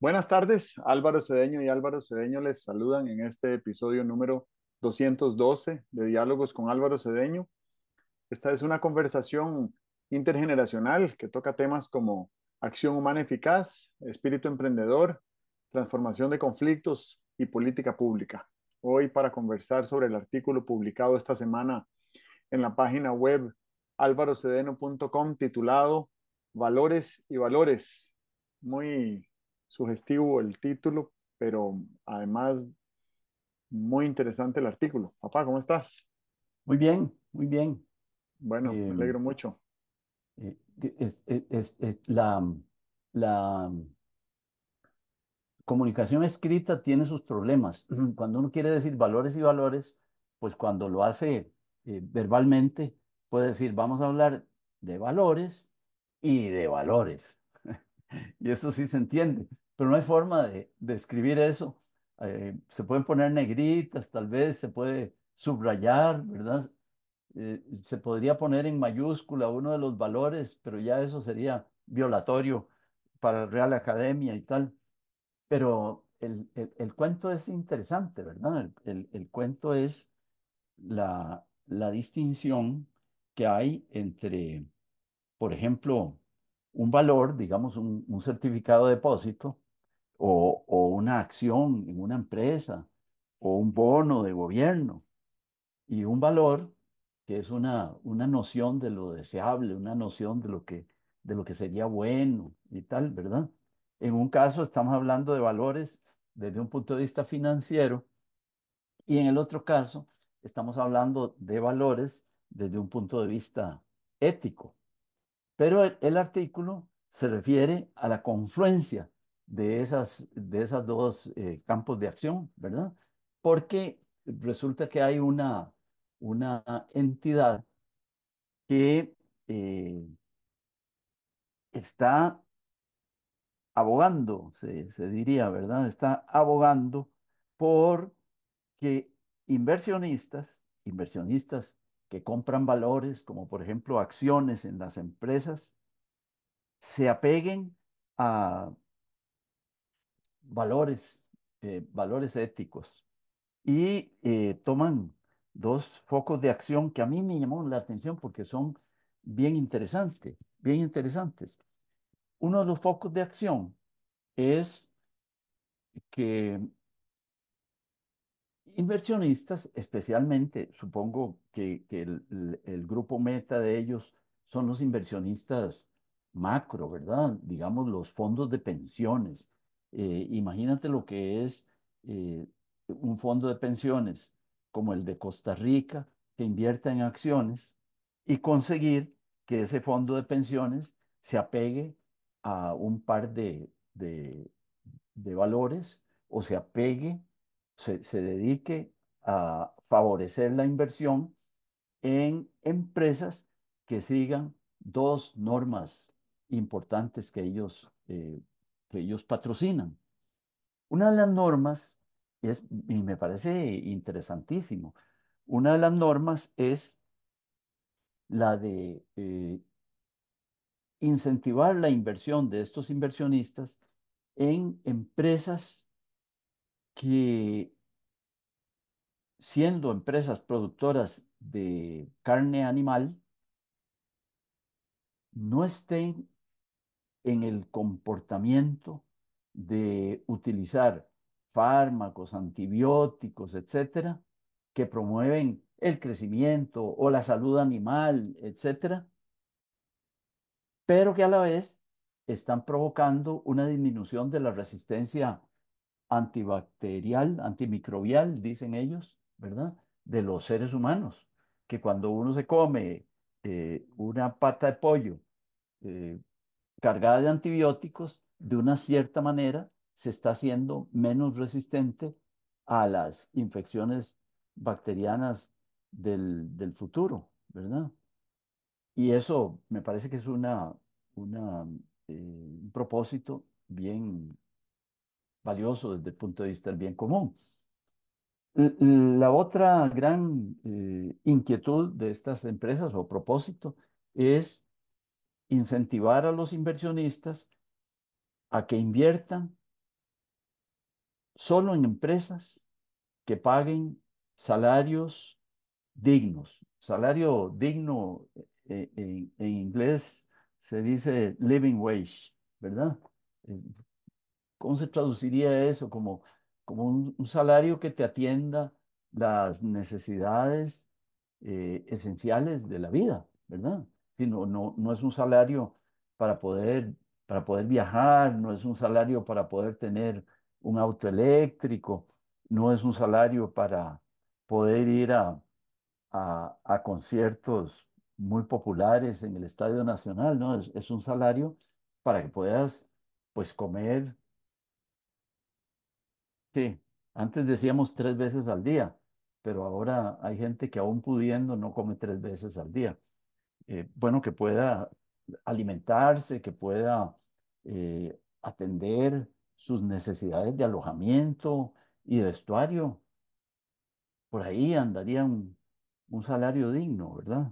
Buenas tardes, Álvaro Cedeño y Álvaro Cedeño les saludan en este episodio número 212 de Diálogos con Álvaro Cedeño. Esta es una conversación intergeneracional que toca temas como acción humana eficaz, espíritu emprendedor, transformación de conflictos y política pública. Hoy para conversar sobre el artículo publicado esta semana en la página web alvarocedeno.com titulado Valores y Valores. Muy sugestivo el título, pero además muy interesante el artículo. Papá, ¿cómo estás? Muy bien, muy bien. Bueno, me Eh, alegro mucho. la comunicación escrita tiene sus problemas. Cuando uno quiere decir valores y valores, pues cuando lo hace verbalmente, puede decir, vamos a hablar de valores y de valores. Y eso sí se entiende, pero no hay forma de escribir eso. Se pueden poner negritas, tal vez se puede subrayar, ¿verdad? Se podría poner en mayúscula uno de los valores, pero ya eso sería violatorio para la Real Academia y tal. Pero el cuento es interesante, ¿verdad? El cuento es la distinción que hay entre, por ejemplo, un valor, digamos, un certificado de depósito o una acción en una empresa o un bono de gobierno y un valor que es una noción de lo deseable, una noción de lo que sería bueno y tal, ¿verdad? En un caso estamos hablando de valores desde un punto de vista financiero y en el otro caso estamos hablando de valores desde un punto de vista ético. Pero el artículo se refiere a la confluencia de esas dos campos de acción, ¿verdad? Porque resulta que hay una entidad que está abogando, se diría, ¿verdad? Está abogando por que inversionistas que compran valores, como por ejemplo acciones en las empresas, se apeguen a valores éticos y toman dos focos de acción que a mí me llamó la atención porque son bien interesantes, bien interesantes. Uno de los focos de acción es que inversionistas, especialmente, supongo que el grupo meta de ellos son los inversionistas macro, ¿verdad? Digamos, los fondos de pensiones. Imagínate lo que es un fondo de pensiones como el de Costa Rica, que invierta en acciones y conseguir que ese fondo de pensiones se apegue a un par de valores o se apegue, se dedique a favorecer la inversión en empresas que sigan dos normas importantes que ellos patrocinan. Una de las normas, y me parece interesantísimo, una de las normas es la de incentivar la inversión de estos inversionistas en empresas que siendo empresas productoras de carne animal, no estén en el comportamiento de utilizar fármacos, antibióticos, etcétera, que promueven el crecimiento o la salud animal, etcétera, pero que a la vez están provocando una disminución de la resistencia antibacterial, antimicrobial, dicen ellos, ¿verdad? De los seres humanos, que cuando uno se come una pata de pollo eh, cargada de antibióticos, de una cierta manera se está haciendo menos resistente a las infecciones bacterianas del futuro, ¿verdad? Y eso me parece que es un propósito bien valioso desde el punto de vista del bien común. La otra gran inquietud de estas empresas o propósito es incentivar a los inversionistas a que inviertan solo en empresas que paguen salarios dignos. Salario digno, en inglés se dice living wage, ¿verdad? Eh, ¿Cómo se traduciría eso? Como un salario que te atienda las necesidades esenciales de la vida, ¿verdad? Sí, no es un salario para para poder viajar, no es un salario para poder tener un auto eléctrico, no es un salario para poder ir a conciertos muy populares en el Estadio Nacional, ¿no? Es un salario para que puedas, pues, comer. Sí, antes decíamos 3 veces al día, pero ahora hay gente que aún pudiendo no come 3 veces al día. Bueno, que pueda alimentarse, que pueda atender sus necesidades de alojamiento y de vestuario. Por ahí andaría un salario digno, ¿verdad?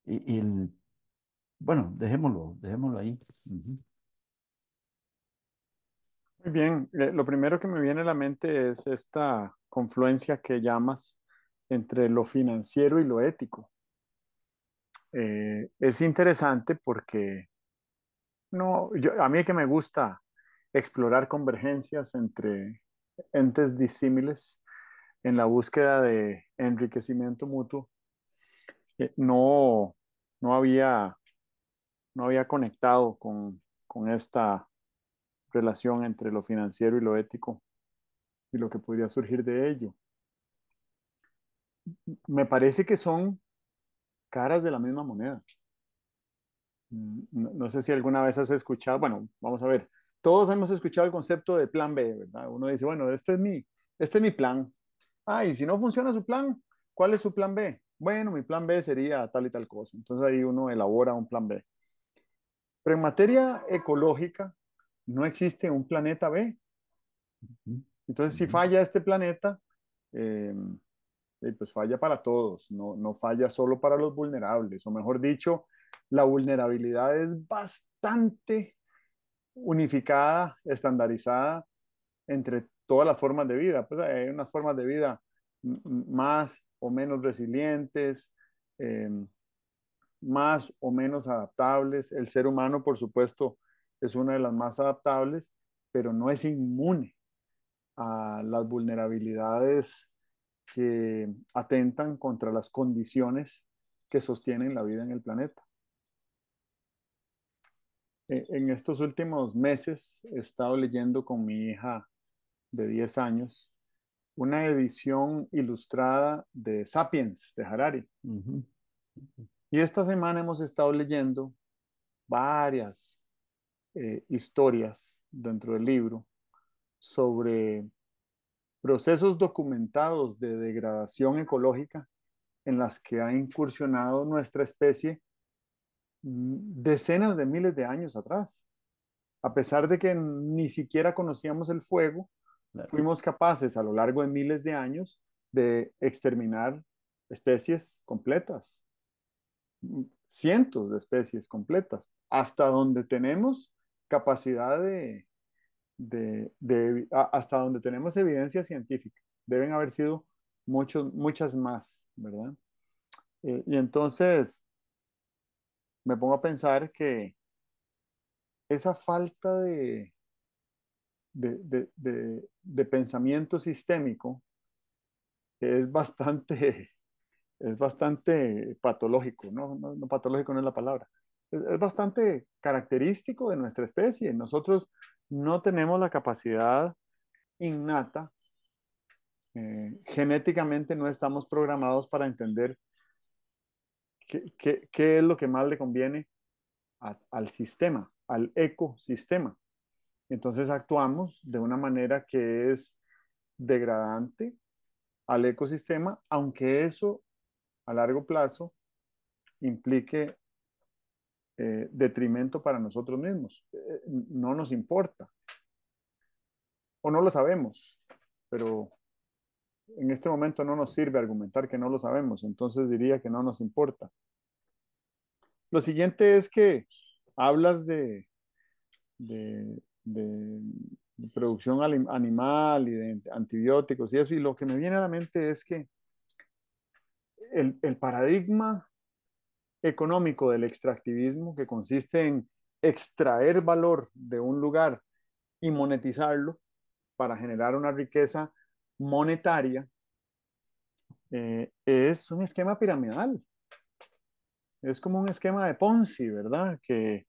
Y bueno, dejémoslo ahí. Ujú. Muy bien, lo primero que me viene a la mente es esta confluencia que llamas entre lo financiero y lo ético. Es interesante porque a mí que me gusta explorar convergencias entre entes disímiles en la búsqueda de enriquecimiento mutuo, no, no había, no había conectado con esta relación entre lo financiero y lo ético y lo que podría surgir de ello. Me parece que son caras de la misma moneda. No sé si alguna vez has escuchado, bueno, vamos a ver, todos hemos escuchado el concepto de plan B, ¿verdad? Uno dice, bueno, este es mi plan. Ah, y si no funciona su plan, ¿cuál es su plan B? Bueno, mi plan B sería tal y tal cosa. Entonces ahí uno elabora un plan B. Pero en materia ecológica no existe un planeta B. Ujú, Entonces, si ujú. falla este planeta, eh, pues falla para todos, no falla solo para los vulnerables, o mejor dicho, la vulnerabilidad es bastante unificada, estandarizada entre todas las formas de vida. Pues hay unas formas de vida más o menos resilientes, eh, más o menos adaptables. El ser humano, por supuesto, es una de las más adaptables, pero no es inmune a las vulnerabilidades que atentan contra las condiciones que sostienen la vida en el planeta. En estos últimos meses he estado leyendo con mi hija de 10 años una edición ilustrada de Sapiens de Harari. Ujú. Y esta semana hemos estado leyendo varias historias dentro del libro sobre procesos documentados de degradación ecológica en las que ha incursionado nuestra especie decenas de miles de años atrás. A pesar de que ni siquiera conocíamos el fuego, Claro. fuimos capaces a lo largo de miles de años de exterminar especies completas, cientos de especies completas, hasta donde tenemos capacidad hasta donde tenemos evidencia científica. Deben haber sido muchas más, ¿verdad? Y entonces me pongo a pensar que esa falta de pensamiento sistémico es bastante, es bastante patológico, no patológico no es la palabra, es bastante característico de nuestra especie. Nosotros no tenemos la capacidad innata, genéticamente no estamos programados para entender qué es lo que más le conviene al sistema, al ecosistema. Entonces actuamos de una manera que es degradante al ecosistema, aunque eso a largo plazo implique detrimento para nosotros mismos. No nos importa o no lo sabemos, pero en este momento no nos sirve argumentar que no lo sabemos, entonces diría que no nos importa. Lo siguiente es que hablas de producción animal y de antibióticos y eso. Y lo que me viene a la mente es que el paradigma económico del extractivismo, que consiste en extraer valor de un lugar y monetizarlo para generar una riqueza monetaria, es un esquema piramidal. Es como un esquema de Ponzi, ¿verdad? Que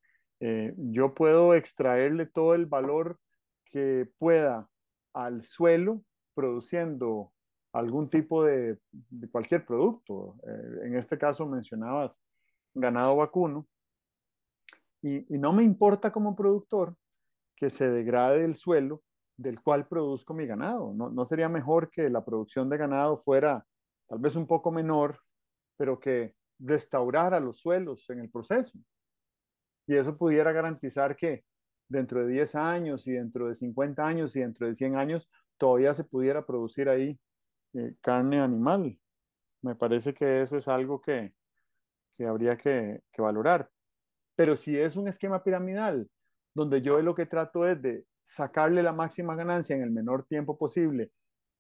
yo puedo extraerle todo el valor que pueda al suelo produciendo algún tipo de cualquier producto. En este caso mencionabas ganado vacuno y no me importa como productor que se degrade el suelo del cual produzco mi ganado. No, no sería mejor que la producción de ganado fuera tal vez un poco menor, pero que restaurara los suelos en el proceso. Y eso pudiera garantizar que dentro de 10 años y dentro de 50 años y dentro de 100 años todavía se pudiera producir ahí carne animal. Me parece que eso es algo que habría que valorar. Pero si es un esquema piramidal, donde yo lo que trato es de sacarle la máxima ganancia en el menor tiempo posible,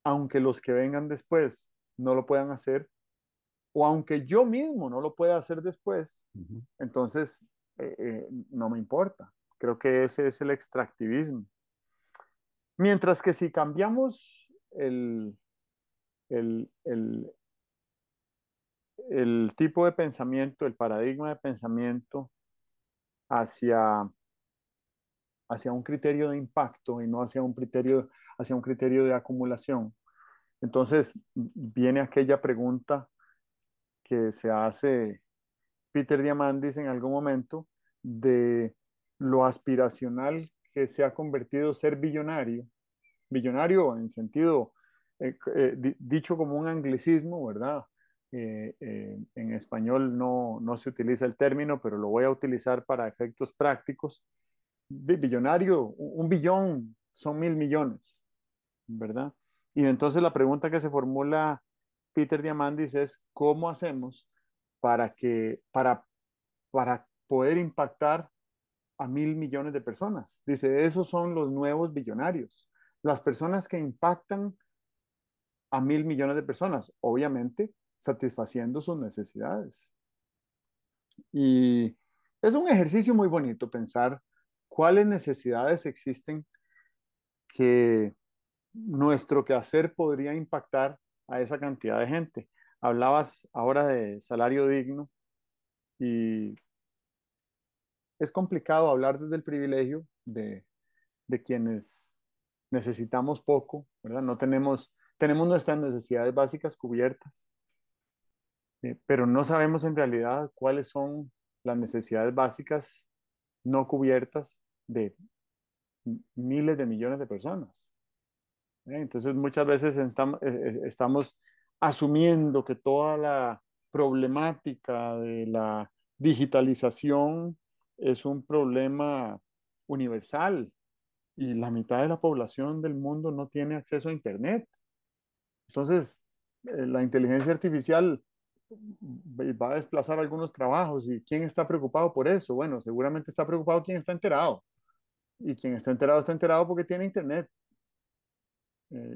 aunque los que vengan después no lo puedan hacer, o aunque yo mismo no lo pueda hacer después, Ujú. entonces no me importa. Creo que ese es el extractivismo. Mientras que si cambiamos el, el, el tipo de pensamiento, el paradigma de pensamiento hacia hacia un criterio de impacto y no hacia un criterio de acumulación. Entonces viene aquella pregunta que se hace Peter Diamandis en algún momento de lo aspiracional que se ha convertido ser billonario, billonario en sentido, dicho como un anglicismo, ¿verdad? En español no se utiliza el término, pero lo voy a utilizar para efectos prácticos. Billonario, un billón son 1.000 millones, ¿verdad? Y entonces la pregunta que se formula Peter Diamandis es, ¿cómo hacemos para poder impactar a 1.000 millones de personas? Dice, esos son los nuevos billonarios, las personas que impactan a 1.000 millones de personas, obviamente satisfaciendo sus necesidades. Y es un ejercicio muy bonito pensar cuáles necesidades existen que nuestro quehacer podría impactar a esa cantidad de gente. Hablabas ahora de salario digno y es complicado hablar desde el privilegio de quienes necesitamos poco, ¿verdad? No tenemos nuestras necesidades básicas cubiertas, pero no sabemos en realidad cuáles son las necesidades básicas no cubiertas de miles de millones de personas. Entonces muchas veces estamos asumiendo que toda la problemática de la digitalización es un problema universal y la mitad de la población del mundo no tiene acceso a Internet. Entonces, la inteligencia artificial va a desplazar algunos trabajos y ¿quién está preocupado por eso? Bueno, seguramente está preocupado quien está enterado y quien está enterado porque tiene Internet.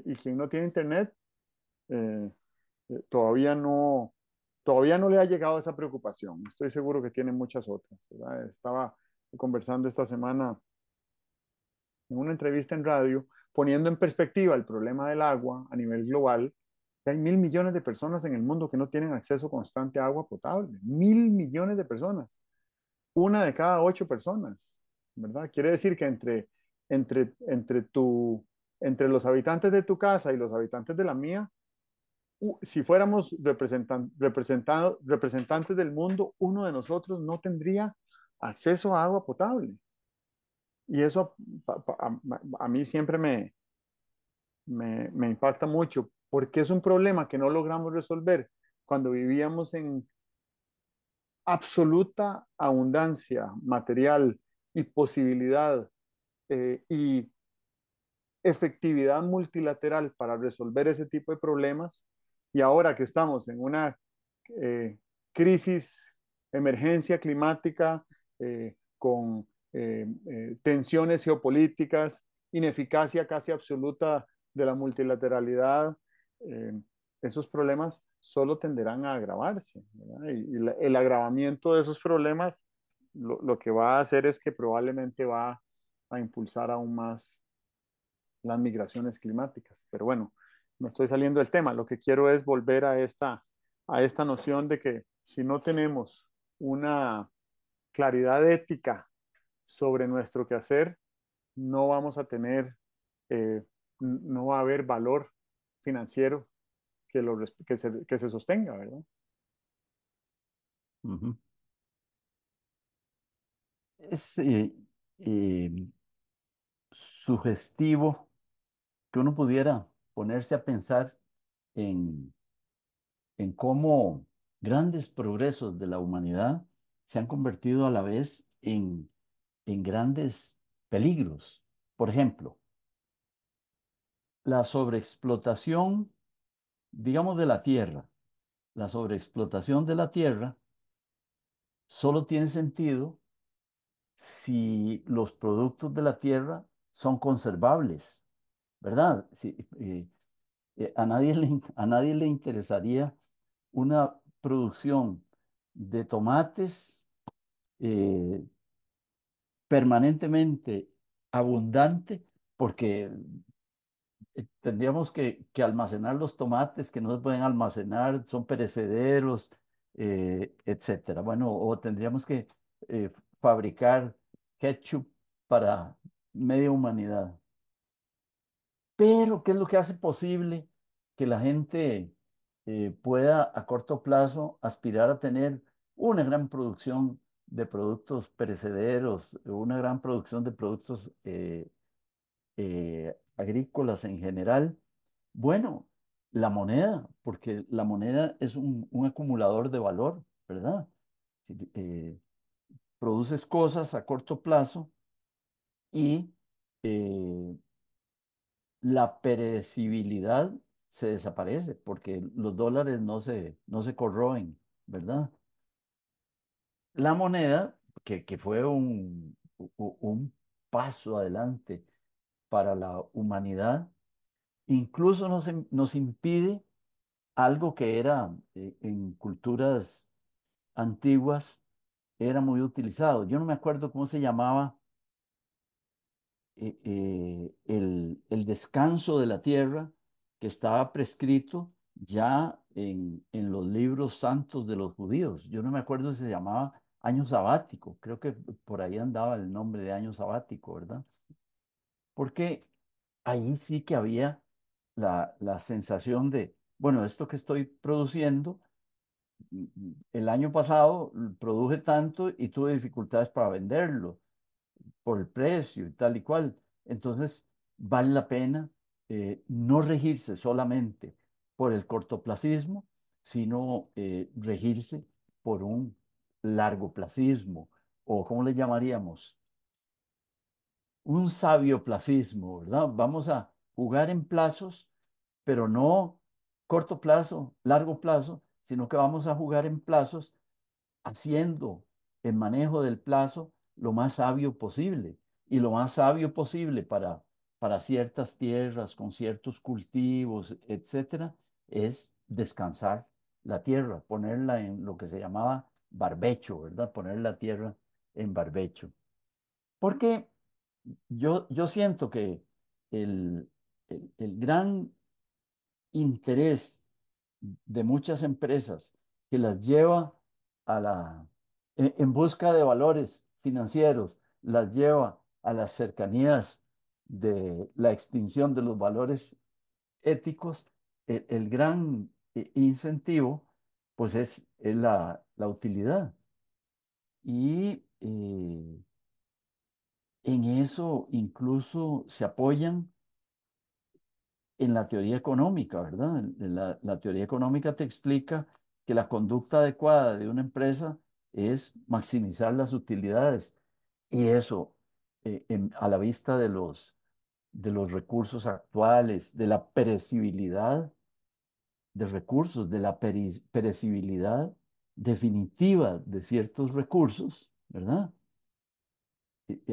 Y quien no tiene Internet eh, todavía todavía no le ha llegado esa preocupación. Estoy seguro que tiene muchas otras, ¿verdad? Estaba conversando esta semana en una entrevista en radio, poniendo en perspectiva el problema del agua a nivel global. Hay 1.000 millones de personas en el mundo que no tienen acceso constante a agua potable. 1.000 millones de personas. Una de cada 8 personas, ¿verdad? Quiere decir que entre, entre, tu, entre los habitantes de tu casa y los habitantes de la mía, si fuéramos representantes del mundo, uno de nosotros no tendría acceso a agua potable. Y eso a mí siempre me impacta mucho, porque es un problema que no logramos resolver cuando vivíamos en absoluta abundancia material y posibilidad y efectividad multilateral para resolver ese tipo de problemas. Y ahora que estamos en una crisis, emergencia climática, con tensiones geopolíticas, ineficacia casi absoluta de la multilateralidad, eh, esos problemas solo tenderán a agravarse, ¿verdad? El agravamiento de esos problemas lo que va a hacer es que probablemente va a impulsar aún más las migraciones climáticas. Pero bueno, me estoy saliendo del tema. Lo que quiero es volver a esta noción de que si no tenemos una claridad ética sobre nuestro quehacer, no vamos a tener, no va a haber valor financiero que se sostenga, ¿verdad? Ujú. Es eh, sugestivo que uno pudiera ponerse a pensar en, en cómo grandes progresos de la humanidad se han convertido a la vez en grandes peligros. Por ejemplo, la sobreexplotación, digamos, de la tierra. La sobreexplotación de la tierra solo tiene sentido si los productos de la tierra son conservables, ¿verdad? A nadie le interesaría una producción de tomates eh, permanentemente abundante, porque tendríamos que almacenar los tomates que no se pueden almacenar, son perecederos, etcétera. Bueno, o tendríamos que eh, fabricar ketchup para media humanidad. Pero, ¿qué es lo que hace posible que la gente pueda a corto plazo aspirar a tener una gran producción de productos perecederos, una gran producción de productos agrícolas en general? Bueno, la moneda, porque la moneda es un acumulador de valor, ¿verdad? Si, produces cosas a corto plazo y eh, la perecibilidad se desaparece porque los dólares no se corroen, ¿verdad? La moneda, que fue un paso adelante para la humanidad, incluso nos impide algo que era en culturas antiguas, era muy utilizado. Yo no me acuerdo cómo se llamaba el descanso de la tierra que estaba prescrito ya en los libros santos de los judíos. Yo no me acuerdo si se llamaba año sabático, creo que por ahí andaba el nombre de año sabático, ¿verdad? Porque ahí sí que había la sensación de, bueno, esto que estoy produciendo, el año pasado produje tanto y tuve dificultades para venderlo por el precio y tal y cual. Entonces, vale la pena no regirse solamente por el cortoplacismo, sino regirse por un largoplacismo, o ¿cómo le llamaríamos? Un sabioplacismo, ¿verdad? Vamos a jugar en plazos, pero no corto plazo, largo plazo, sino que vamos a jugar en plazos haciendo el manejo del plazo lo más sabio posible. Y lo más sabio posible para ciertas tierras, con ciertos cultivos, etcétera, es descansar la tierra, ponerla en lo que se llamaba barbecho, ¿verdad? Poner la tierra en barbecho. Porque yo siento que el, el gran interés de muchas empresas que las lleva en busca de valores financieros, las lleva a las cercanías de la extinción de los valores éticos, el gran incentivo, pues es la utilidad. Y en eso incluso se apoyan en la teoría económica, ¿verdad? La teoría económica te explica que la conducta adecuada de una empresa es maximizar las utilidades. Y eso, a la vista de los recursos actuales, de la perecibilidad de recursos, de la perecibilidad definitiva de ciertos recursos, ¿verdad?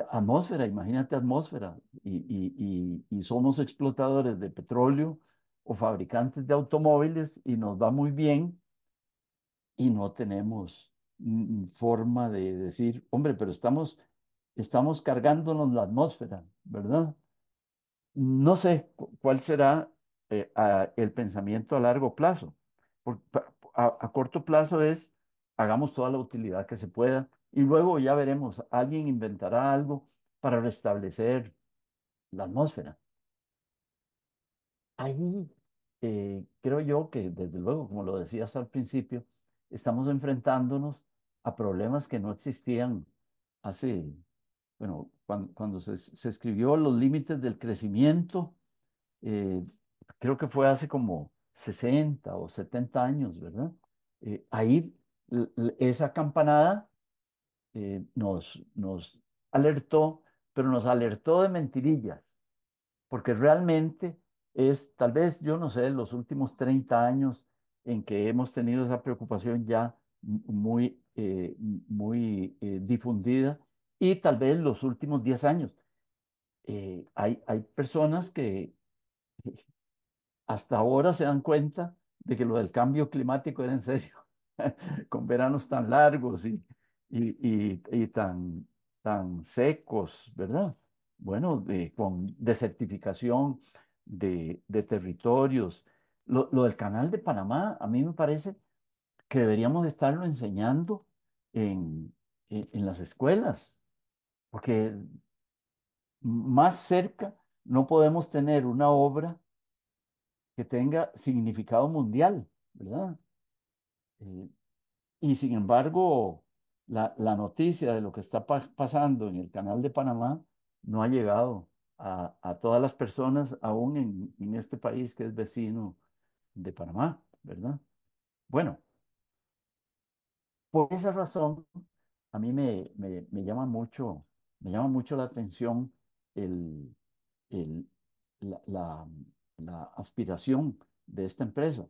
Atmósfera, imagínate atmósfera, y somos explotadores de petróleo o fabricantes de automóviles y nos va muy bien y no tenemos forma de decir, hombre, pero estamos cargándonos la atmósfera, ¿verdad? No sé cuál será el pensamiento a largo plazo. A corto plazo es, hagamos toda la utilidad que se pueda y luego ya veremos, alguien inventará algo para restablecer la atmósfera. Ahí creo yo que, desde luego, como lo decías al principio, estamos enfrentándonos a problemas que no existían hace, bueno, cuando se escribió Los límites del crecimiento, eh, creo que fue hace como 60 o 70 años, ¿verdad? Ahí esa campanada nos alertó, pero nos alertó de mentirillas, porque realmente es, tal vez, yo no sé, los últimos 30 años en que hemos tenido esa preocupación ya muy difundida, y tal vez los últimos 10 años. Hay personas que hasta ahora se dan cuenta de que lo del cambio climático era en serio, con veranos tan largos y tan secos, ¿verdad? Bueno, con desertificación de territorios. Lo del Canal de Panamá, a mí me parece que deberíamos estarlo enseñando en, en las escuelas, porque más cerca no podemos tener una obra que tenga significado mundial, ¿verdad? Eh, y sin embargo, la noticia de lo que está pasando en el Canal de Panamá no ha llegado a todas las personas, aún en este país que es vecino de Panamá, ¿verdad? Bueno, por esa razón, a mí me llama mucho la atención el, el- la, la- la aspiración de esta empresa.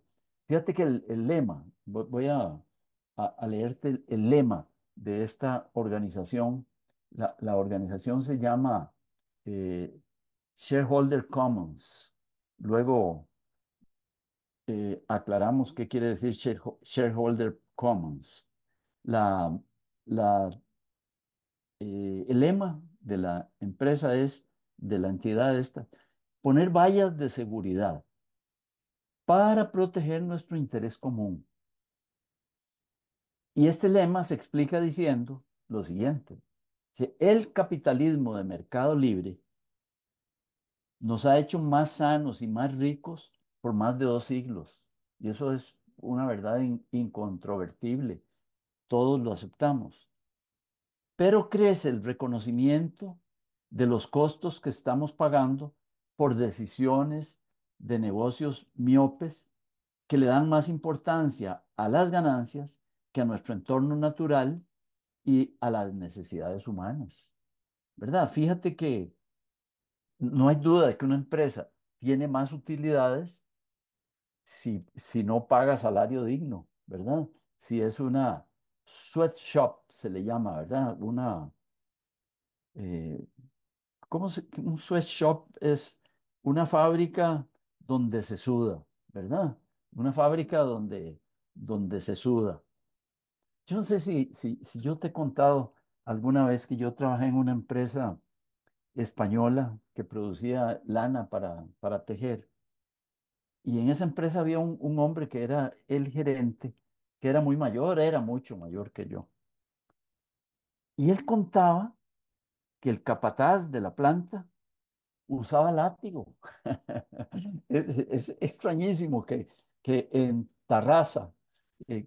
Fíjate que el lema, voy a leerte el lema de esta organización. La organización se llama eh, Shareholder Commons. Luego aclaramos qué quiere decir Shareholder Commons. La, la, el lema de la empresa es, de la entidad esta, poner vallas de seguridad para proteger nuestro interés común. Y este lema se explica diciendo lo siguiente: si el capitalismo de mercado libre nos ha hecho más sanos y más ricos por más de 2 siglos. Y eso es una verdad incontrovertible. Todos lo aceptamos. Pero crece el reconocimiento de los costos que estamos pagando por decisiones de negocios miopes que le dan más importancia a las ganancias que a nuestro entorno natural y a las necesidades humanas, ¿verdad? Fíjate que no hay duda de que una empresa tiene más utilidades si no paga salario digno, ¿verdad? Si es una sweatshop, se le llama, ¿verdad? Eh, un sweatshop es una fábrica donde se suda, ¿verdad? Una fábrica donde se suda. Yo no sé si yo te he contado alguna vez que yo trabajé en una empresa española que producía lana para tejer. Y en esa empresa había un hombre que era el gerente, que era muy mayor, era mucho mayor que yo. Y él contaba que el capataz de la planta usaba látigo. Es extrañísimo que en Tarrasa,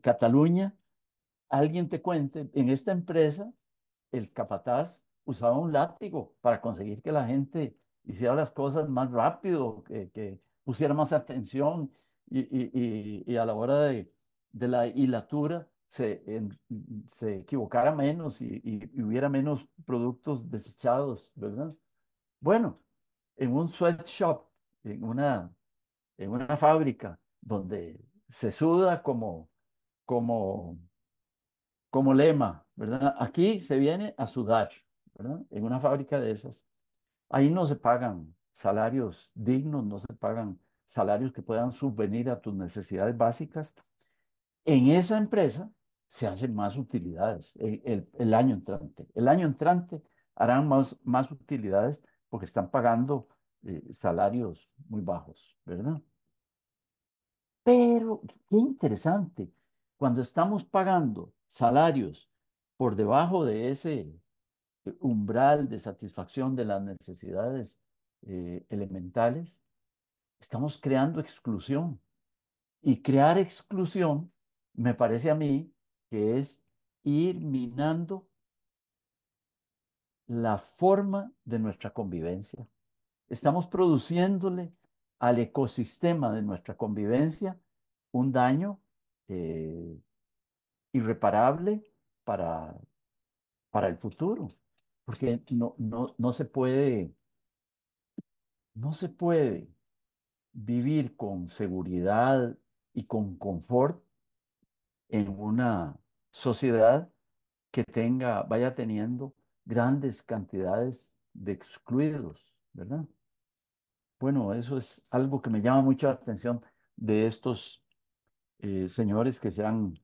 Cataluña, alguien te cuente, en esta empresa, el capataz usaba un látigo para conseguir que la gente hiciera las cosas más rápido, que pusiera más atención y a la hora de la hilatura se equivocara menos y hubiera menos productos desechados, ¿verdad? Bueno, en un sweatshop, en una fábrica donde se suda como, como lema, ¿verdad? Aquí se viene a sudar, ¿verdad? En una fábrica de esas, ahí no se pagan salarios dignos, no se pagan salarios que puedan subvenir a tus necesidades básicas. En esa empresa se hacen más utilidades el año entrante. El año entrante harán más utilidades porque están pagando salarios muy bajos, ¿verdad? Pero qué interesante, cuando estamos pagando salarios por debajo de ese umbral de satisfacción de las necesidades elementales, estamos creando exclusión. Y crear exclusión me parece a mí que es ir minando la forma de nuestra convivencia. Estamos produciéndole al ecosistema de nuestra convivencia un daño eh, irreparable para, para el futuro, porque no se puede vivir con seguridad y con confort en una sociedad que vaya teniendo grandes cantidades de excluidos, ¿verdad? Bueno, eso es algo que me llama mucho la atención de estos señores que se han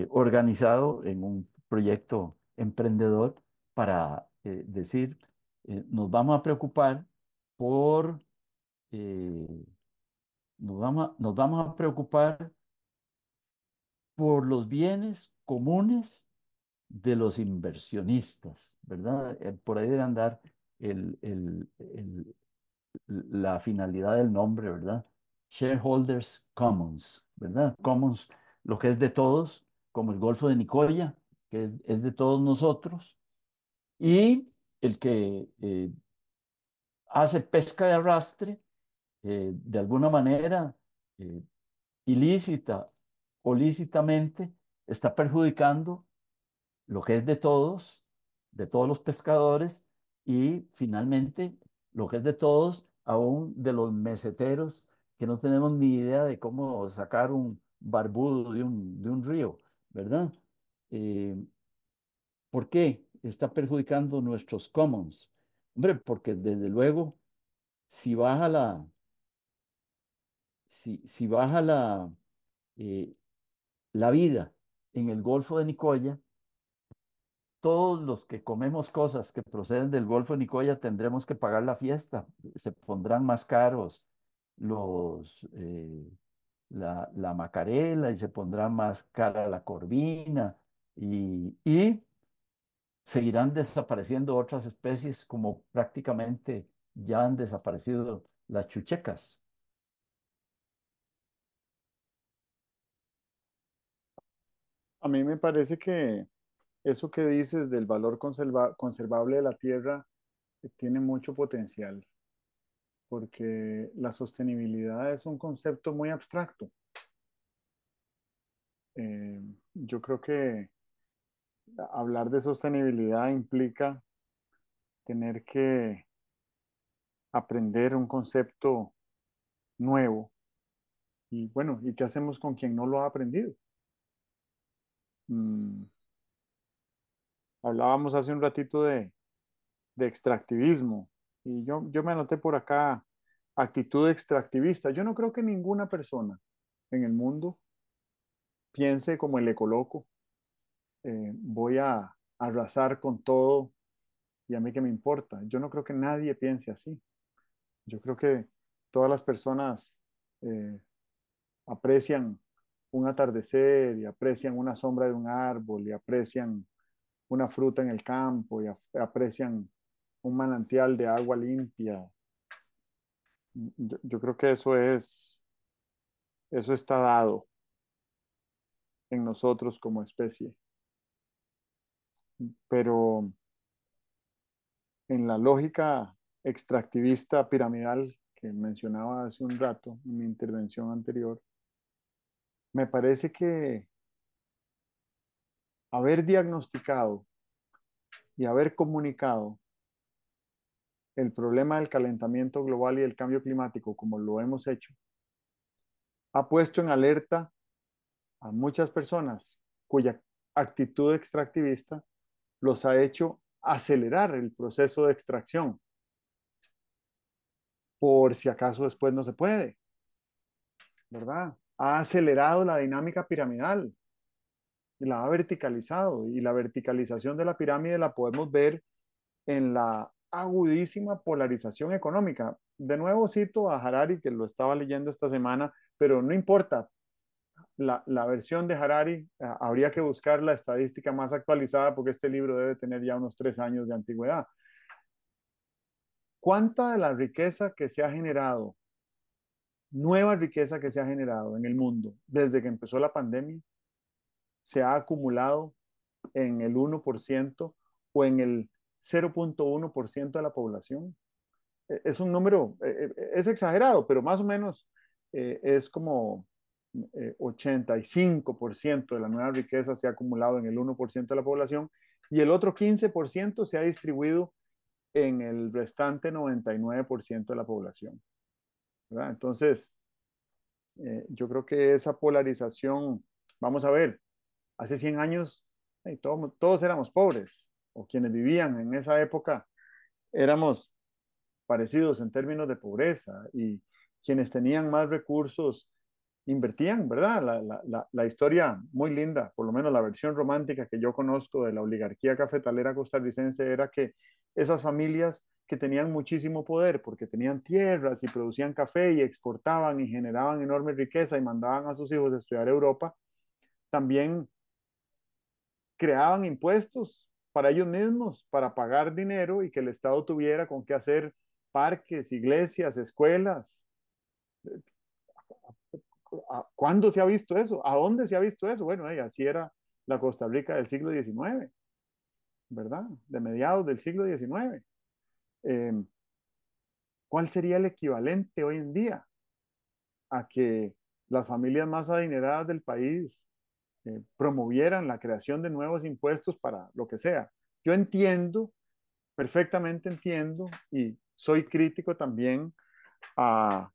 organizado en un proyecto emprendedor para decir, nos vamos a preocupar por, eh, nos vamos a preocupar por los bienes comunes de los inversionistas, ¿verdad? Por ahí debe andar el, el- el- la finalidad del nombre, ¿verdad? Shareholders Commons, ¿verdad? Commons, lo que es de todos, como el Golfo de Nicoya, que es de todos nosotros, y el que hace pesca de arrastre, de alguna manera eh, ilícita o lícitamente, está perjudicando lo que es de todos los pescadores, y finalmente lo que es de todos, aún de los meseteros, que no tenemos ni idea de cómo sacar un barbudo de un río, ¿verdad? Eh, ¿Por qué está perjudicando nuestros commons? Hombre, porque desde luego, si baja si baja eh, la vida en el Golfo de Nicoya, todos los que comemos cosas que proceden del Golfo de Nicoya tendremos que pagar la fiesta. Se pondrán más caros los, la macarela, y se pondrá más cara la corvina, y seguirán desapareciendo otras especies, como prácticamente ya han desaparecido las chuchecas. A mí me parece que eso que dices del valor conservable de la tierra tiene mucho potencial, porque la sostenibilidad es un concepto muy abstracto. Eh, yo creo que hablar de sostenibilidad implica tener que aprender un concepto nuevo. Y bueno, ¿y qué hacemos con quien no lo ha aprendido? Mm, hablábamos hace un ratito de extractivismo, y yo me anoté por acá actitud extractivista. Yo no creo que ninguna persona en el mundo piense como el ecoloco, voy a arrasar con todo y a mí qué me importa. Yo no creo que nadie piense así. Yo creo que todas las personas eh, aprecian un atardecer y aprecian una sombra de un árbol y aprecian una fruta en el campo y aprecian un manantial de agua limpia. Yo creo que eso está dado en nosotros como especie, pero en la lógica extractivista piramidal que mencionaba hace un rato en mi intervención anterior, me parece que haber diagnosticado y haber comunicado el problema del calentamiento global y el cambio climático como lo hemos hecho, ha puesto en alerta a muchas personas cuya actitud extractivista los ha hecho acelerar el proceso de extracción, por si acaso después no se puede, ¿verdad? Ha acelerado la dinámica piramidal y la ha verticalizado. Y la verticalización de la pirámide la podemos ver en la agudísima polarización económica. De nuevo cito a Harari, que lo estaba leyendo esta semana, pero no importa. La versión de Harari, habría que buscar la estadística más actualizada porque este libro debe tener ya unos 3 años de antigüedad. ¿Cuánta de la riqueza que se ha generado, nueva riqueza que se ha generado en el mundo desde que empezó la pandemia, se ha acumulado en el 1% o en el 0,1% de la población? Es un número, es exagerado, pero más o menos es como 85% de la nueva riqueza se ha acumulado en el 1% de la población y el otro 15% se ha distribuido en el restante 99% de la población, ¿verdad? Entonces, yo creo que esa polarización, vamos a ver, hace 100 años todos éramos pobres, o quienes vivían en esa época éramos parecidos en términos de pobreza, y quienes tenían más recursos invertían, ¿verdad? La historia muy linda, por lo menos la versión romántica que yo conozco de la oligarquía cafetalera costarricense era que esas familias que tenían muchísimo poder porque tenían tierras y producían café y exportaban y generaban enorme riqueza y mandaban a sus hijos a estudiar a Europa, también creaban impuestos para ellos mismos, para pagar dinero y que el Estado tuviera con qué hacer parques, iglesias, escuelas. ¿Cuándo se ha visto eso? ¿A dónde se ha visto eso? Bueno, así era la Costa Rica del siglo XIX, ¿verdad? De mediados del siglo XIX. Eh, ¿Cuál sería el equivalente hoy en día a que las familias más adineradas del país promovieran la creación de nuevos impuestos para lo que sea? Yo entiendo, perfectamente entiendo, y soy crítico también a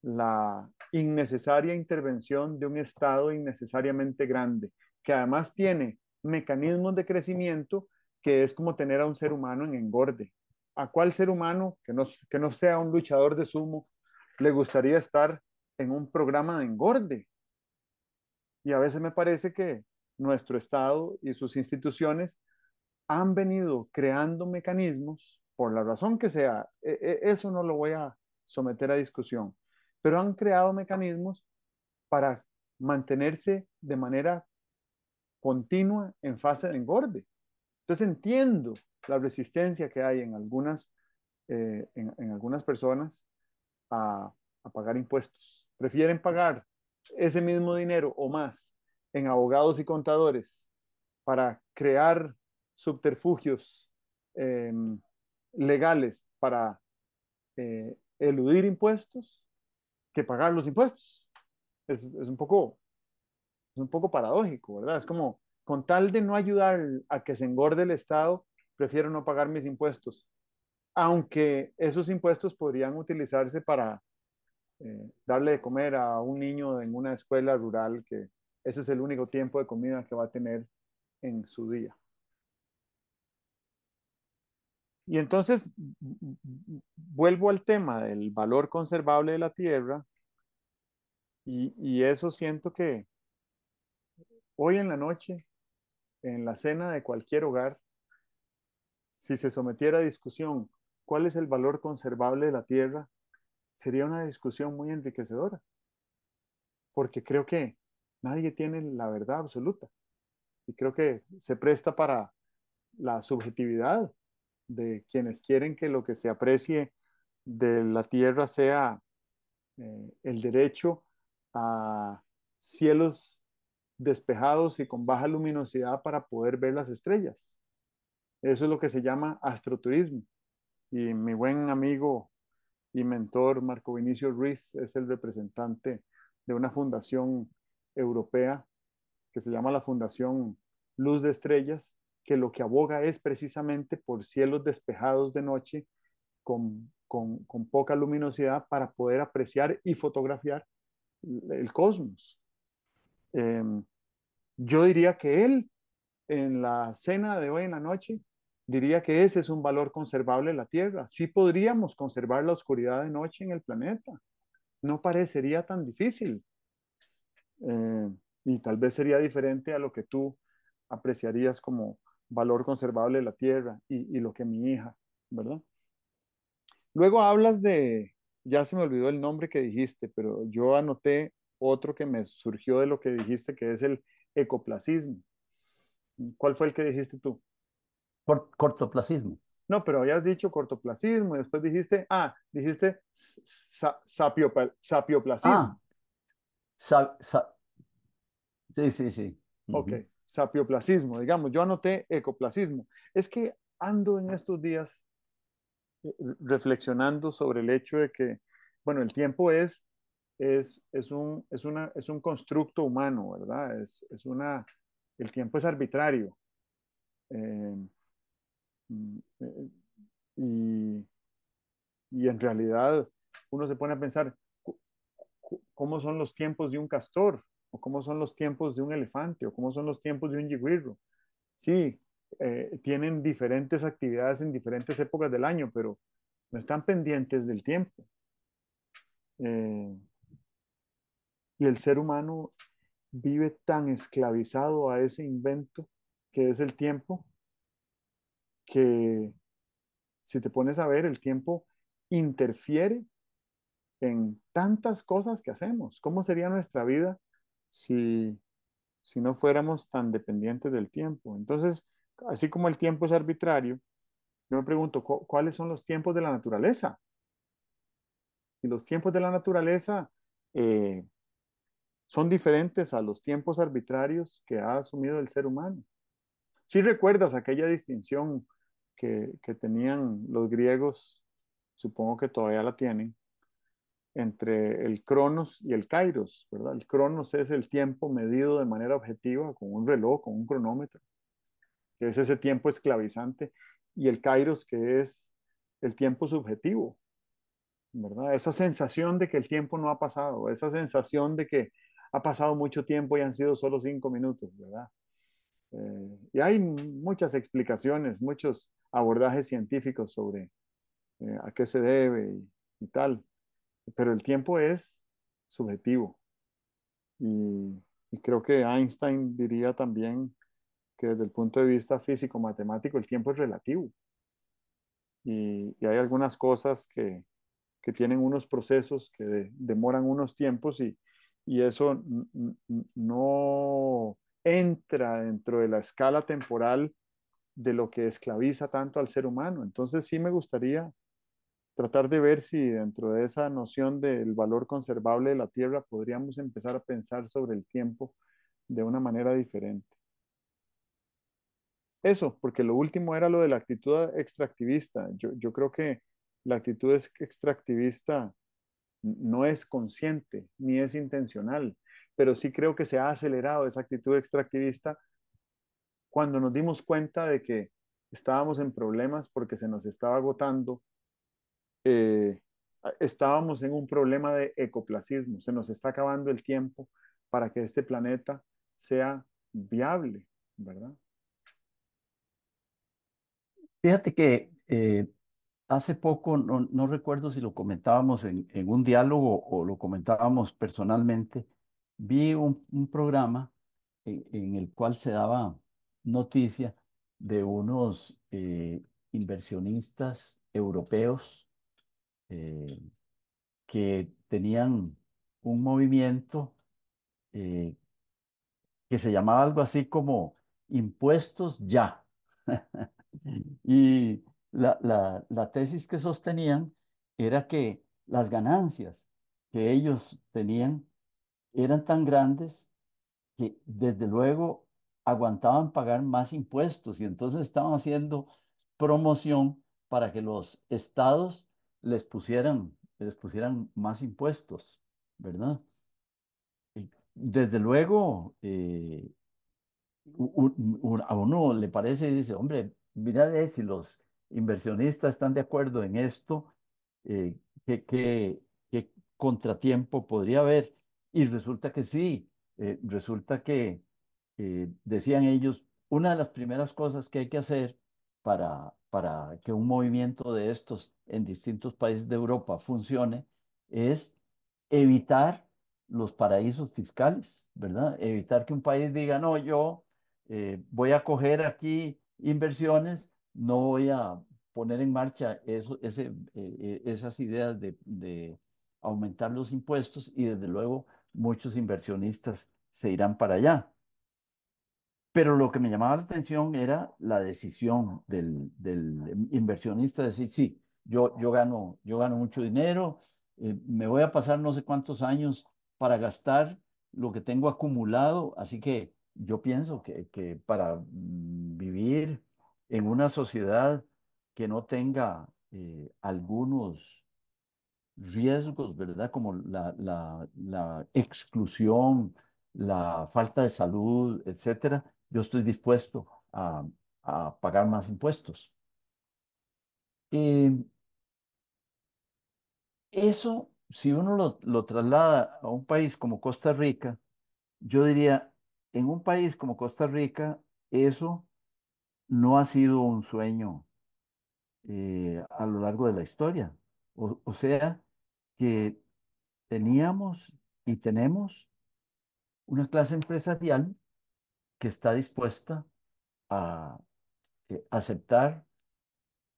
la innecesaria intervención de un Estado innecesariamente grande, que además tiene mecanismos de crecimiento que es como tener a un ser humano en engorde. ¿A cuál ser humano que no sea un luchador de sumo le gustaría estar en un programa de engorde? Y a veces me parece que nuestro Estado y sus instituciones han venido creando mecanismos, por la razón que sea, eso no lo voy a someter a discusión, pero han creado mecanismos para mantenerse de manera continua en fase de engorde. Entonces entiendo la resistencia que hay en algunas personas a, a pagar impuestos. Prefieren pagar ese mismo dinero o más en abogados y contadores para crear subterfugios eh, legales para eludir impuestos que pagar los impuestos. Es un poco paradójico, ¿verdad? Es como, con tal de no ayudar a que se engorde el Estado, prefiero no pagar mis impuestos, aunque esos impuestos podrían utilizarse para darle de comer a un niño en una escuela rural que ese es el único tiempo de comida que va a tener en su día. Y entonces vuelvo al tema del valor conservable de la tierra y eso siento que hoy en la noche, en la cena de cualquier hogar, si se sometiera a discusión cuál es el valor conservable de la tierra, sería una discusión muy enriquecedora, porque creo que nadie tiene la verdad absoluta y creo que se presta para la subjetividad de quienes quieren que lo que se aprecie de la tierra sea el derecho a cielos despejados y con baja luminosidad para poder ver las estrellas. Eso es lo que se llama astroturismo. Y mi buen amigo y mentor Marco Vinicio Ruiz es el representante de una fundación europea que se llama la Fundación Luz de Estrellas, que lo que aboga es precisamente por cielos despejados de noche con poca luminosidad para poder apreciar y fotografiar el cosmos. Eh, yo diría que él, en la cena de hoy en la noche, diría que ese es un valor conservable de la Tierra. Sí podríamos conservar la oscuridad de noche en el planeta. No parecería tan difícil. Eh, y tal vez sería diferente a lo que tú apreciarías como valor conservable de la Tierra y lo que mi hija, ¿verdad? Luego hablas de, ya se me olvidó el nombre que dijiste, pero yo anoté otro que me surgió de lo que dijiste, que es el ecoplasismo. ¿Cuál fue el que dijiste tú? Cortoplacismo. No, pero habías dicho cortoplacismo y después dijiste, dijiste sapioplasismo. Ah, sa- sa- sí, sí, sí. Ok, Ujú. sapioplasismo, digamos, yo anoté ecoplasismo. Es que ando en estos días reflexionando sobre el hecho de que, bueno, el tiempo es un constructo humano, ¿verdad? El tiempo es arbitrario. eh, eh, y, y en realidad uno se pone a pensar, ¿cómo son los tiempos de un castor? ¿O cómo son los tiempos de un elefante? ¿O cómo son los tiempos de un yigüirro? Sí, tienen diferentes actividades en diferentes épocas del año, pero no están pendientes del tiempo. Eh, y el ser humano vive tan esclavizado a ese invento que es el tiempo, que si te pones a ver, el tiempo interfiere en tantas cosas que hacemos. ¿Cómo sería nuestra vida si, si no fuéramos tan dependientes del tiempo? Entonces, así como el tiempo es arbitrario, yo me pregunto, ¿cuáles son los tiempos de la naturaleza? Y los tiempos de la naturaleza eh, son diferentes a los tiempos arbitrarios que ha asumido el ser humano. Si recuerdas aquella distinción que tenían los griegos, supongo que todavía la tienen, entre el cronos y el kairos, ¿verdad? El cronos es el tiempo medido de manera objetiva con un reloj, con un cronómetro, que es ese tiempo esclavizante, y el kairos que es el tiempo subjetivo, ¿verdad? Esa sensación de que el tiempo no ha pasado, esa sensación de que ha pasado mucho tiempo y han sido solo 5 minutos, ¿verdad? Y hay muchas explicaciones, muchos abordajes científicos sobre a qué se debe y tal, pero el tiempo es subjetivo y creo que Einstein diría también que desde el punto de vista físico-matemático el tiempo es relativo y hay algunas cosas que tienen unos procesos que demoran unos tiempos y eso no entra dentro de la escala temporal de lo que esclaviza tanto al ser humano. Entonces sí me gustaría tratar de ver si dentro de esa noción del valor conservable de la tierra podríamos empezar a pensar sobre el tiempo de una manera diferente. Eso, porque lo último era lo de la actitud extractivista. Yo creo que la actitud extractivista no es consciente ni es intencional, pero sí creo que se ha acelerado esa actitud extractivista cuando nos dimos cuenta de que estábamos en problemas porque se nos estaba agotando, eh, estábamos en un problema de ecoplasismo, se nos está acabando el tiempo para que este planeta sea viable, ¿verdad? Fíjate que hace poco, no recuerdo si lo comentábamos en un diálogo o lo comentábamos personalmente, vi un programa en el cual se daba noticia de unos inversionistas europeos eh, que tenían un movimiento eh, que se llamaba algo así como impuestos ya. Y la tesis que sostenían era que las ganancias que ellos tenían eran tan grandes que desde luego aguantaban pagar más impuestos y entonces estaban haciendo promoción para que los estados les pusieran más impuestos, ¿verdad? Y desde luego, a uno le parece y dice, hombre, mira si los inversionistas están de acuerdo en esto, ¿qué contratiempo podría haber? Y resulta que sí, resulta que, decían ellos, una de las primeras cosas que hay que hacer para que un movimiento de estos en distintos países de Europa funcione es evitar los paraísos fiscales, ¿verdad? Evitar que un país diga, no, yo voy a coger aquí inversiones, no voy a poner en marcha esas ideas de aumentar los impuestos y desde luego muchos inversionistas se irán para allá. Pero lo que me llamaba la atención era la decisión del inversionista de decir, sí, yo gano mucho dinero, me voy a pasar no sé cuántos años para gastar lo que tengo acumulado, así que yo pienso que para vivir en una sociedad que no tenga algunos riesgos, ¿verdad? Como la exclusión, la falta de salud, etcétera, yo estoy dispuesto a pagar más impuestos. Eh, Eso, si uno lo traslada a un país como Costa Rica, yo diría, en un país como Costa Rica, eso no ha sido un sueño a lo largo de la historia. O sea, que teníamos y tenemos una clase empresarial que está dispuesta a aceptar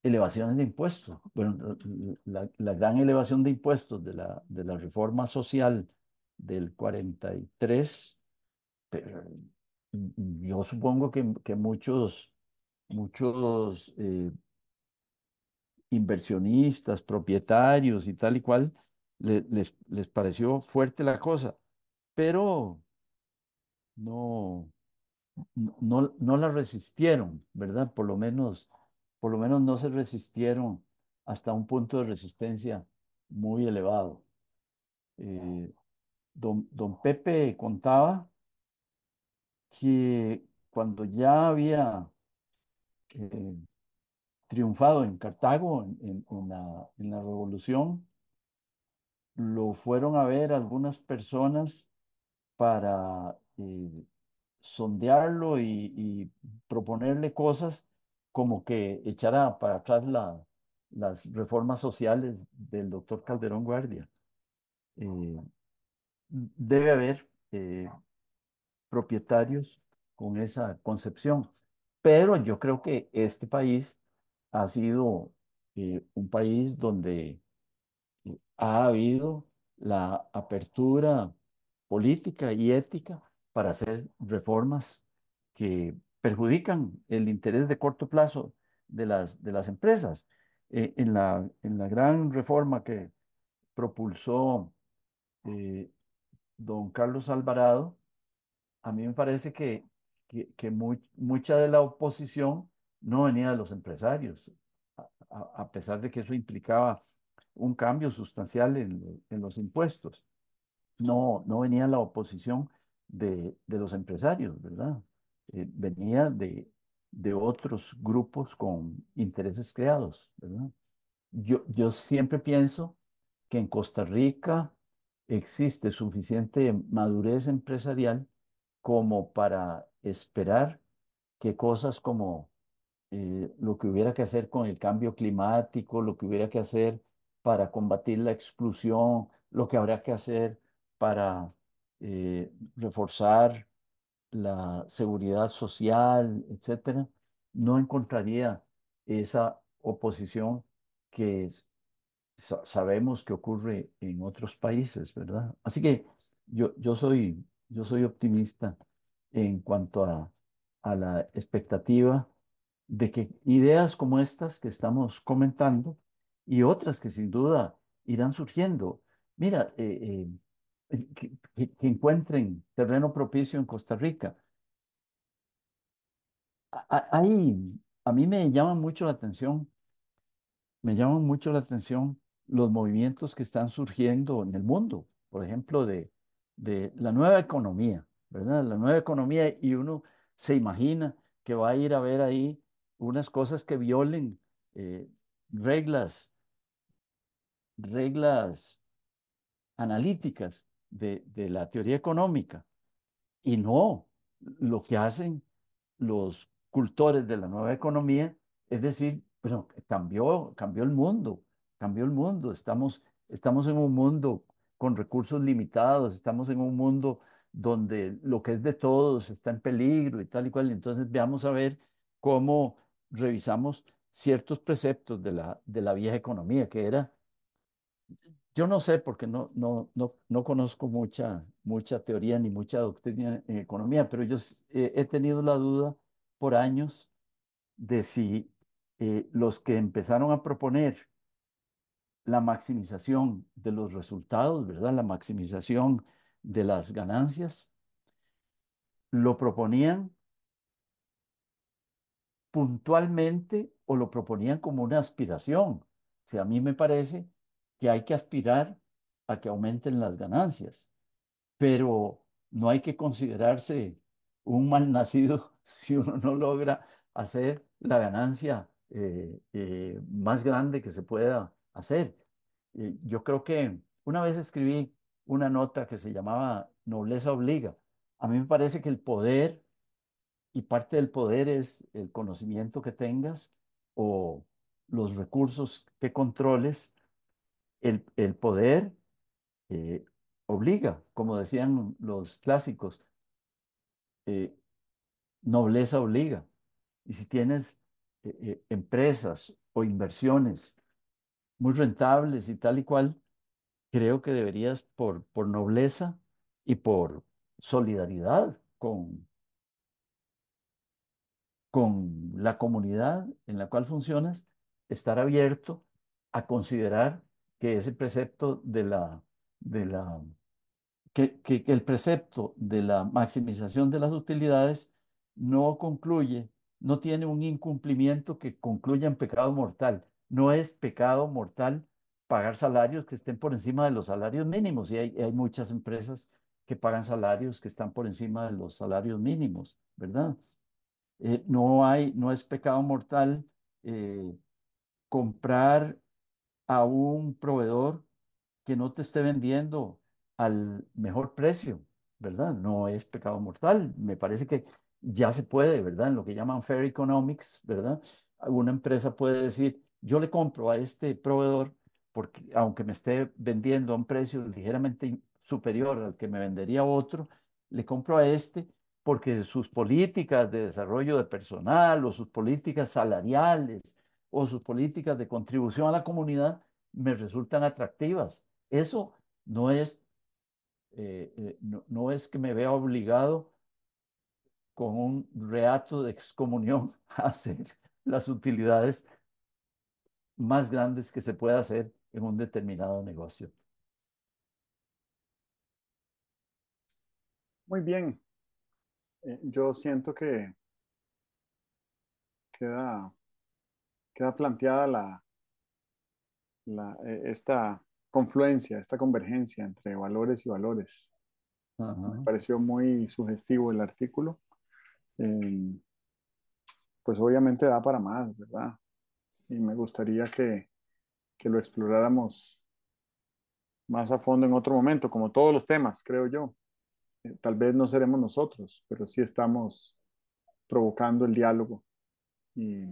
elevaciones de impuestos. Bueno, la gran elevación de impuestos de la reforma social del 43, pero yo supongo que muchos inversionistas, propietarios y tal y cual, les pareció fuerte la cosa, pero no. No la resistieron, ¿verdad? Por lo menos no se resistieron hasta un punto de resistencia muy elevado. Eh, don Pepe contaba que cuando ya había eh, triunfado en Cartago en la revolución, lo fueron a ver algunas personas para sondearlo y proponerle cosas como que echara para atrás las reformas sociales del doctor Calderón Guardia. Eh, Debe haber propietarios con esa concepción, pero yo creo que este país ha sido un país donde ha habido la apertura política y ética para hacer reformas que perjudican el interés de corto plazo de las empresas. En la gran reforma que propulsó eh, don Carlos Alvarado, a mí me parece que mucha de la oposición no venía de los empresarios, a pesar de que eso implicaba un cambio sustancial en los impuestos. No venía la oposición de los empresarios, ¿verdad? Venía de otros grupos con intereses creados, ¿verdad? Yo siempre pienso que en Costa Rica existe suficiente madurez empresarial como para esperar que cosas como lo que hubiera que hacer con el cambio climático, lo que hubiera que hacer para combatir la exclusión, lo que habrá que hacer para reforzar la seguridad social, etcétera, no encontraría esa oposición que sabemos que ocurre en otros países, ¿verdad? Así que yo soy optimista en cuanto a la expectativa de que ideas como estas que estamos comentando y otras que sin duda irán surgiendo, mira, que encuentren terreno propicio en Costa Rica. A mí me llaman mucho la atención los movimientos que están surgiendo en el mundo, por ejemplo, de la nueva economía, ¿verdad? La nueva economía y uno se imagina que va a ir a ver ahí unas cosas que violen eh, reglas, reglas analíticas de la teoría económica. Y no, lo que hacen los cultores de la nueva economía es decir, bueno, cambió el mundo, cambió el mundo. Estamos en un mundo con recursos limitados, estamos en un mundo donde lo que es de todos está en peligro y tal y cual. Entonces veamos a ver cómo revisamos ciertos preceptos de la vieja economía, que era, yo no sé, porque no conozco mucha teoría ni mucha doctrina en economía, pero he tenido la duda por años de si los que empezaron a proponer la maximización de los resultados, ¿verdad? La maximización de las ganancias, lo proponían puntualmente o lo proponían como una aspiración. O sea, a mí me parece que hay que aspirar a que aumenten las ganancias, pero no hay que considerarse un mal nacido si uno no logra hacer la ganancia más grande que se pueda hacer. Yo creo que una vez escribí una nota que se llamaba Nobleza obliga. A mí me parece que el poder, y parte del poder es el conocimiento que tengas o los recursos que controles, el poder eh, obliga, como decían los clásicos, eh, nobleza obliga. Y si tienes empresas o inversiones muy rentables y tal y cual, creo que deberías por nobleza y por solidaridad con la comunidad en la cual funcionas, estar abierto a considerar que ese precepto de la que el precepto de la maximización de las utilidades no concluye, no tiene un incumplimiento que concluya en pecado mortal. No es pecado mortal pagar salarios que estén por encima de los salarios mínimos. Y hay muchas empresas que pagan salarios que están por encima de los salarios mínimos, ¿verdad? No es pecado mortal eh, comprar a un proveedor que no te esté vendiendo al mejor precio, ¿verdad? No es pecado mortal. Me parece que ya se puede, ¿verdad? En lo que llaman fair economics, ¿verdad? Una empresa puede decir, yo le compro a este proveedor porque aunque me esté vendiendo a un precio ligeramente superior al que me vendería otro, le compro a este porque sus políticas de desarrollo de personal o sus políticas salariales o sus políticas de contribución a la comunidad me resultan atractivas. Eso no es que me vea obligado con un reato de excomunión a hacer las utilidades más grandes que se pueda hacer en un determinado negocio. Muy bien, yo siento que queda, queda planteada esta confluencia, esta convergencia entre valores y valores. Me Ajá. pareció muy sugestivo el artículo. Eh, pues obviamente da para más, ¿verdad? Y me gustaría que lo exploráramos más a fondo en otro momento, como todos los temas, creo yo. Tal vez no seremos nosotros, pero sí estamos provocando el diálogo y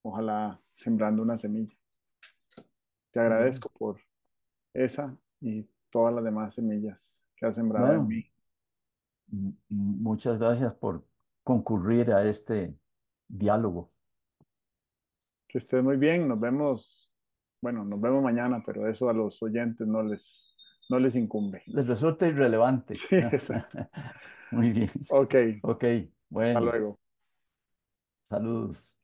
ojalá sembrando una semilla. Te Muy bien. agradezco por esa y todas las demás semillas que has sembrado en Bueno, mí. muchas gracias por concurrir a este diálogo. Que estés muy bien, nos vemos, bueno, nos vemos mañana, pero eso a los oyentes no les incumbe. Les resulta irrelevante. Sí, exacto. Muy bien. Ok, Ok, hasta bueno, luego. saludos.